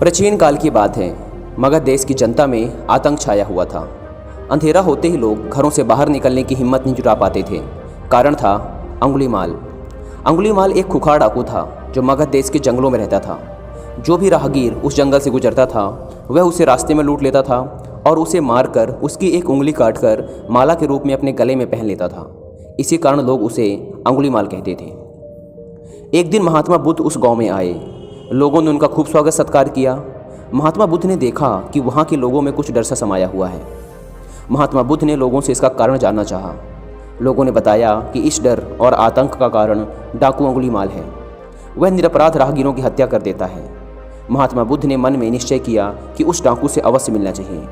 प्राचीन काल की बात है। मगध देश की जनता में आतंक छाया हुआ था। अंधेरा होते ही लोग घरों से बाहर निकलने की हिम्मत नहीं जुटा पाते थे। कारण था अंगुलीमाल। अंगुलीमाल एक खुखार डाकू था जो मगध देश के जंगलों में रहता था। जो भी राहगीर उस जंगल से गुजरता था वह उसे रास्ते में लूट लेता था और उसे मारकर उसकी एक उंगली काटकर माला के रूप में अपने गले में पहन लेता था। इसी कारण लोग उसे अंगुलीमाल कहते थे। एक दिन महात्मा बुद्ध उस गांव में आए। लोगों ने उनका खूब स्वागत सत्कार किया। महात्मा बुद्ध ने देखा कि वहाँ के लोगों में कुछ डर सा समाया हुआ है। महात्मा बुद्ध ने लोगों से इसका कारण जानना चाहा। लोगों ने बताया कि इस डर और आतंक का कारण डाकू अंगुलीमाल है। वह निरपराध राहगीरों की हत्या कर देता है। महात्मा बुद्ध ने मन में निश्चय किया कि उस डाकू से अवश्य मिलना चाहिए।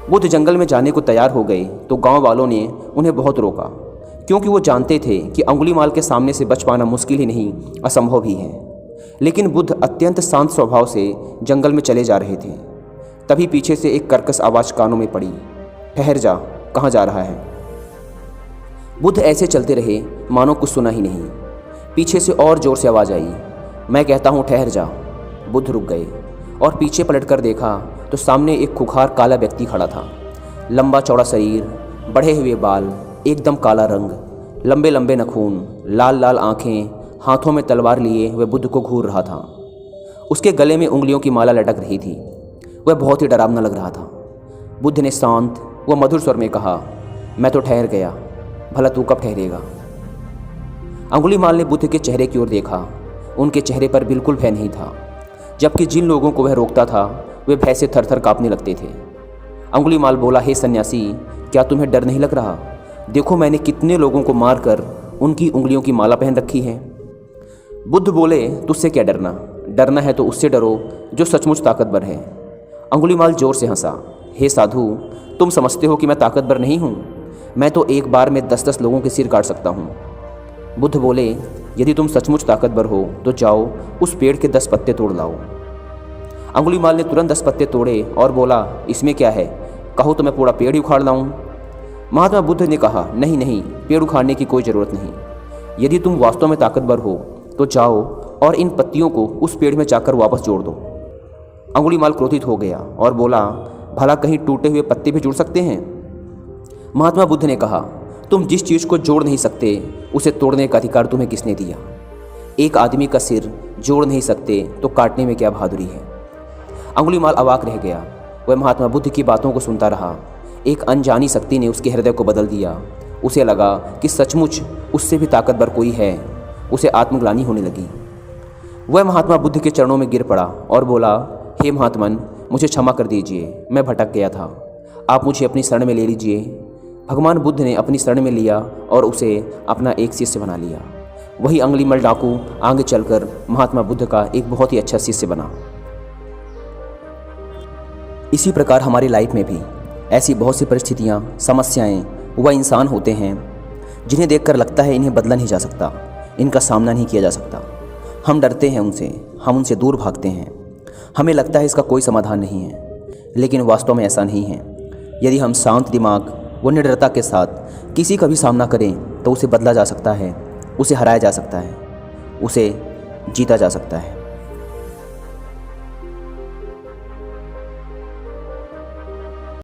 बुद्ध जंगल में जाने को तैयार हो गए तो गांव वालों ने उन्हें बहुत रोका, क्योंकि वो जानते थे कि अंगुलीमाल के सामने से बच पाना मुश्किल ही नहीं असंभव ही है। लेकिन बुद्ध अत्यंत शांत स्वभाव से जंगल में चले जा रहे थे। तभी पीछे से एक कर्कश आवाज़ कानों में पड़ी, ठहर जा, कहाँ जा रहा है। बुद्ध ऐसे चलते रहे मानो कुछ सुना ही नहीं। पीछे से और जोर से आवाज़ आई, मैं कहता हूँ ठहर जा। बुद्ध रुक गए और पीछे पलटकर देखा तो सामने एक खुखार काला व्यक्ति खड़ा था। लंबा चौड़ा शरीर, बढ़े हुए बाल, एकदम काला रंग, लंबे लंबे नाखून, लाल लाल आँखें, हाथों में तलवार लिए वह बुद्ध को घूर रहा था। उसके गले में उंगलियों की माला लटक रही थी। वह बहुत ही डरावना लग रहा था। बुद्ध ने शांत व मधुर स्वर में कहा, मैं तो ठहर गया, भला तू कब ठहरेगा। अंगुलीमाल ने बुद्ध के चेहरे की ओर देखा। उनके चेहरे पर बिल्कुल भय नहीं था, जबकि जिन लोगों को वह रोकता था वे भय से थर थर काँपने लगते थे। अंगुलीमाल बोला, हे सन्यासी, क्या तुम्हें डर नहीं लग रहा? देखो मैंने कितने लोगों को मारकर उनकी उंगलियों की माला पहन रखी है। बुद्ध बोले, तुझसे क्या डरना? डरना है तो उससे डरो जो सचमुच ताकतवर है। अंगुलीमाल जोर से हंसा, हे साधु, तुम समझते हो कि मैं ताकतवर नहीं हूँ? मैं तो एक बार में 10-10 लोगों के सिर काट सकता हूँ। बुद्ध बोले, यदि तुम सचमुच ताकतवर हो तो जाओ उस पेड़ के 10 पत्ते तोड़ लाओ। अंगुलीमाल ने तुरंत 10 पत्ते तोड़े और बोला, इसमें क्या है, कहो तो मैं पूरा पेड़ ही उखाड़ लाऊं। महात्मा बुद्ध ने कहा, नहीं नहीं, पेड़ उखाड़ने की कोई ज़रूरत नहीं। यदि तुम वास्तव में ताकतवर हो तो जाओ और इन पत्तियों को उस पेड़ में जाकर वापस जोड़ दो। अंगुलीमाल क्रोधित हो गया और बोला, भला कहीं टूटे हुए पत्ते भी जुड़ सकते हैं? महात्मा बुद्ध ने कहा, तुम जिस चीज़ को जोड़ नहीं सकते उसे तोड़ने का अधिकार तुम्हें किसने दिया? एक आदमी का सिर जोड़ नहीं सकते तो काटने में क्या बहादुरी है। अंगुलीमाल अवाक रह गया। वह महात्मा बुद्ध की बातों को सुनता रहा। एक अनजानी शक्ति ने उसके हृदय को बदल दिया। उसे लगा कि सचमुच उससे भी ताकतवर कोई है। उसे आत्मग्लानि होने लगी। वह महात्मा बुद्ध के चरणों में गिर पड़ा और बोला, हे महात्मन, मुझे क्षमा कर दीजिए, मैं भटक गया था, आप मुझे अपनी शरण में ले लीजिए। भगवान बुद्ध ने अपनी शरण में लिया और उसे अपना एक शिष्य बना लिया। वही अंगुलीमाल डाकू आगे चलकर महात्मा बुद्ध का एक बहुत ही अच्छा शिष्य बना। इसी प्रकार हमारी लाइफ में भी ऐसी बहुत सी परिस्थितियाँ, समस्याएँ व इंसान होते हैं जिन्हें देखकर लगता है इन्हें बदला नहीं जा सकता, इनका सामना नहीं किया जा सकता। हम डरते हैं उनसे, हम उनसे दूर भागते हैं। हमें लगता है इसका कोई समाधान नहीं है, लेकिन वास्तव में ऐसा नहीं है। यदि हम शांत दिमाग व निडरता के साथ किसी का भी सामना करें तो उसे बदला जा सकता है, उसे हराया जा सकता है, उसे जीता जा सकता है।